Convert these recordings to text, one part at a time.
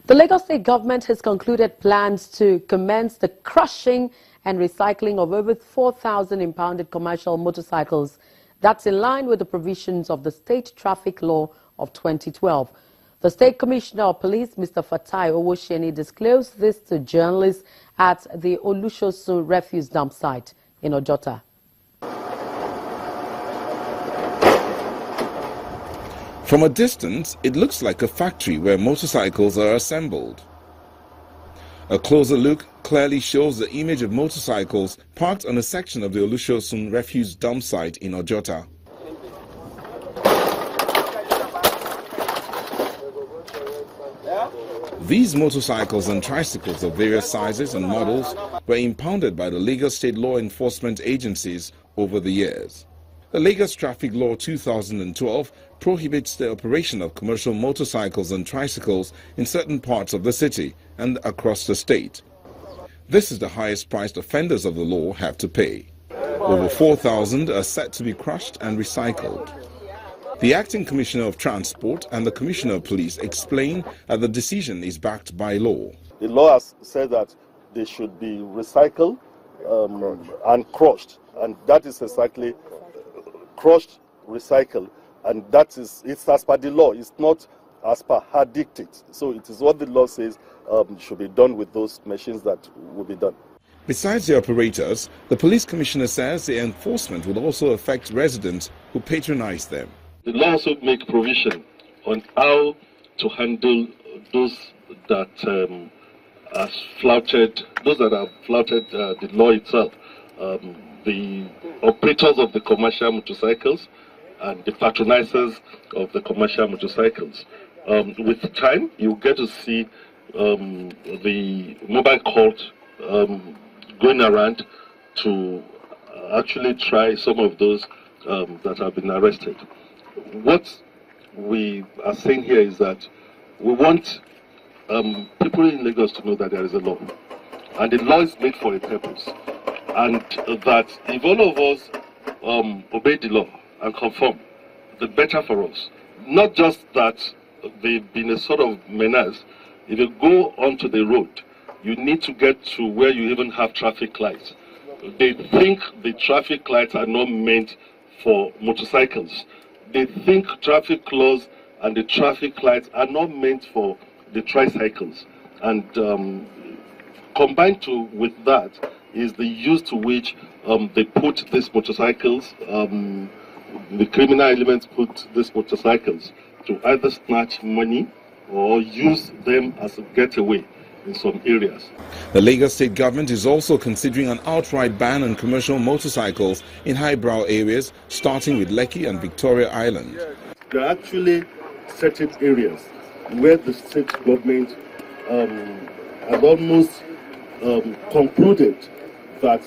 The Lagos State government has concluded plans to commence the crushing and recycling of over 4,000 impounded commercial motorcycles. That's in line with the provisions of the State Traffic Law of 2012. The State Commissioner of Police, Mr. Fatai Owosheni, disclosed this to journalists at the Olushosun refuse dump site in Ojota. From a distance, it looks like a factory where motorcycles are assembled. A closer look clearly shows the image of motorcycles parked on a section of the Olushosun refuse dump site in Ojota. These motorcycles and tricycles of various sizes and models were impounded by the Lagos State law enforcement agencies over the years. The Lagos Traffic Law 2012 prohibits the operation of commercial motorcycles and tricycles in certain parts of the city and across the state. This is the highest priced offenders of the law have to pay. Over 4,000 are set to be crushed and recycled. The Acting Commissioner of Transport and the Commissioner of Police explain that the decision is backed by law. The law has said that they should be recycled and crushed, and that is exactly crushed, recycled, and that is, it's as per the law, it's not as per her dictate. So it is what the law says should be done with those machines that will be done. Besides the operators, the police commissioner says the enforcement will also affect residents who patronize them. The law also makes provision on how to handle those that have flouted the law itself. The operators of the commercial motorcycles and the patronizers of the commercial motorcycles. With time, you get to see the mobile court going around to actually try some of those that have been arrested. What we are saying here is that we want people in Lagos to know that there is a law, and the law is made for a purpose. And that if all of us obey the law and conform, the better for us. Not just that they've been a sort of menace. If you go onto the road, you need to get to where you even have traffic lights. They think the traffic lights are not meant for motorcycles. They think traffic laws and the traffic lights are not meant for the tricycles. And combined with that, is the use to which they put these motorcycles, the criminal elements put these motorcycles to either snatch money or use them as a getaway in some areas. The Lagos State government is also considering an outright ban on commercial motorcycles in highbrow areas, starting with Lekki and Victoria Island. There are actually certain areas where the state government has almost concluded that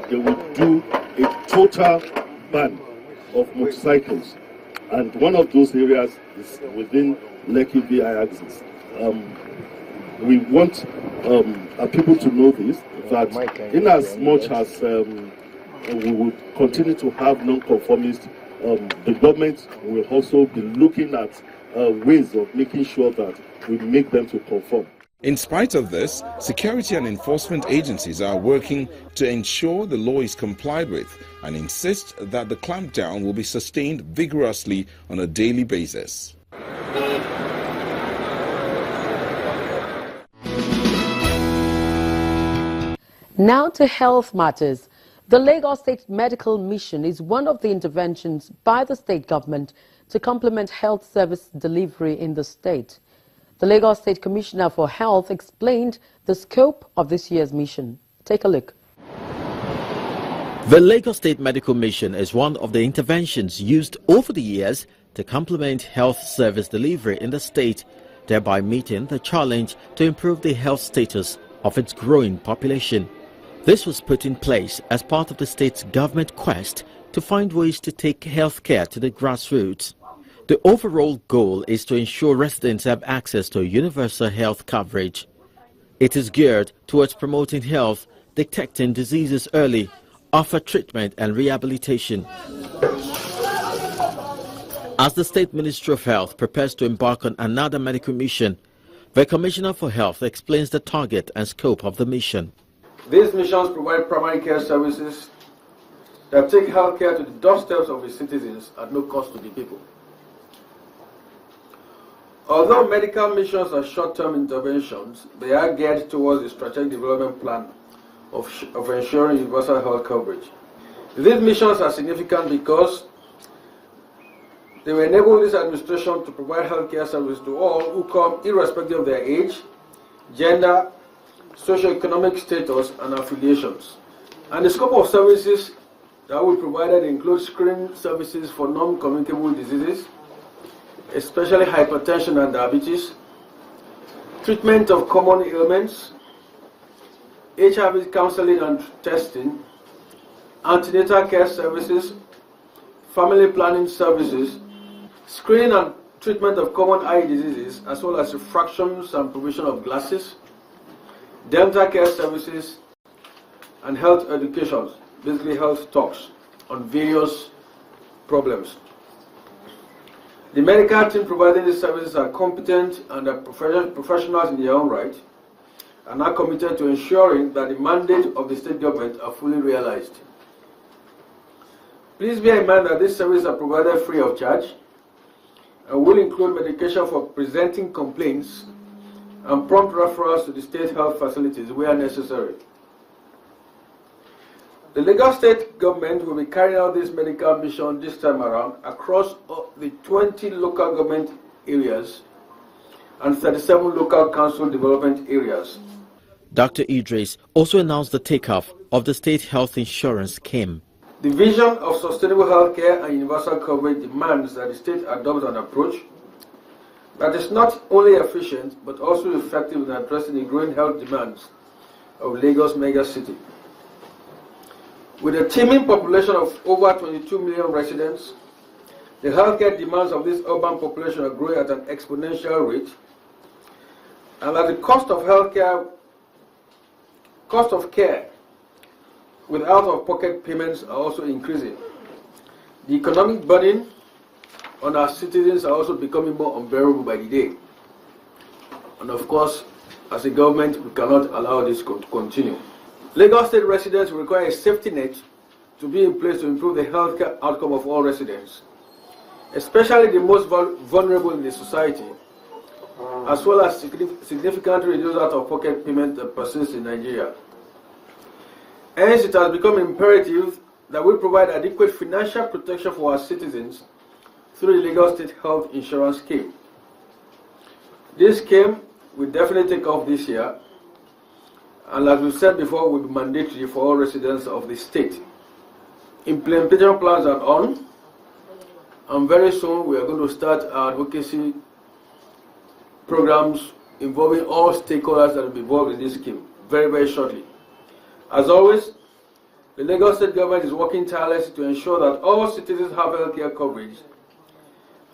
they will do a total ban of motorcycles, and one of those areas is within Lekki VI axis. We want people to know this, that in as much as we will continue to have non-conformists, the government will also be looking at ways of making sure that we make them to conform. In spite of this, security and enforcement agencies are working to ensure the law is complied with and insist that the clampdown will be sustained vigorously on a daily basis. Now to health matters. The Lagos State Medical Mission is one of the interventions by the state government to complement health service delivery in the state. The Lagos State Commissioner for Health explained the scope of this year's mission. Take a look. The Lagos State Medical Mission is one of the interventions used over the years to complement health service delivery in the state, thereby meeting the challenge to improve the health status of its growing population. This was put in place as part of the state's government quest to find ways to take healthcare to the grassroots. The overall goal is to ensure residents have access to universal health coverage. It is geared towards promoting health, detecting diseases early, offer treatment and rehabilitation. As the State Ministry of Health prepares to embark on another medical mission, The Commissioner for Health explains the target and scope of the mission. These missions provide primary care services that take health care to the doorsteps of the citizens at no cost to the people. Although medical missions are short-term interventions, they are geared towards the strategic development plan of ensuring universal health coverage. These missions are significant because they will enable this administration to provide health care services to all who come irrespective of their age, gender, socioeconomic status, and affiliations. And the scope of services that will be provided includes screening services for non-communicable diseases, especially hypertension and diabetes, treatment of common ailments, HIV counseling and testing, antenatal care services, family planning services, screening and treatment of common eye diseases, as well as refractions and provision of glasses, dental care services, and health education, basically health talks on various problems. The medical team providing these services are competent and are professionals in their own right, and are committed to ensuring that the mandate of the state government are fully realized. Please bear in mind that these services are provided free of charge and will include medication for presenting complaints and prompt referrals to the state health facilities where necessary. The Lagos State government will be carrying out this medical mission this time around across the 20 local government areas and 37 local council development areas. Dr. Idris also announced the takeoff of the state health insurance scheme. The vision of sustainable health care and universal coverage demands that the state adopt an approach that is not only efficient but also effective in addressing the growing health demands of Lagos megacity. With a teeming population of over 22 million residents, the healthcare demands of this urban population are growing at an exponential rate, and that the cost of care with out-of-pocket payments are also increasing. The economic burden on our citizens are also becoming more unbearable by the day. And of course, as a government, we cannot allow this to continue. Lagos State residents require a safety net to be in place to improve the healthcare outcome of all residents, especially the most vulnerable in the society, as well as significantly reduce out-of-pocket payment that persists in Nigeria. Hence, it has become imperative that we provide adequate financial protection for our citizens through the Lagos State Health Insurance Scheme. This scheme will definitely take off this year, and as we said before, will be mandatory for all residents of the state. Implementation plans are on, and very soon we are going to start our advocacy programs involving all stakeholders that will be involved in this scheme very, very shortly. As always, the Lagos State government is working tirelessly to ensure that all citizens have health care coverage,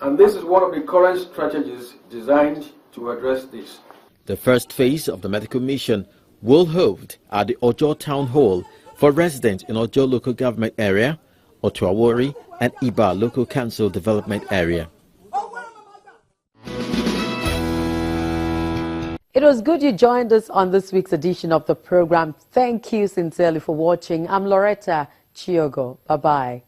and this is one of the current strategies designed to address this. The first phase of the medical mission will hold at the Ojo Town Hall for residents in Ojo Local Government Area, Otuawori, and Iba Local Council Development Area. It was good you joined us on this week's edition of the program. Thank you sincerely for watching. I'm Loretta Chiogo. Bye-bye.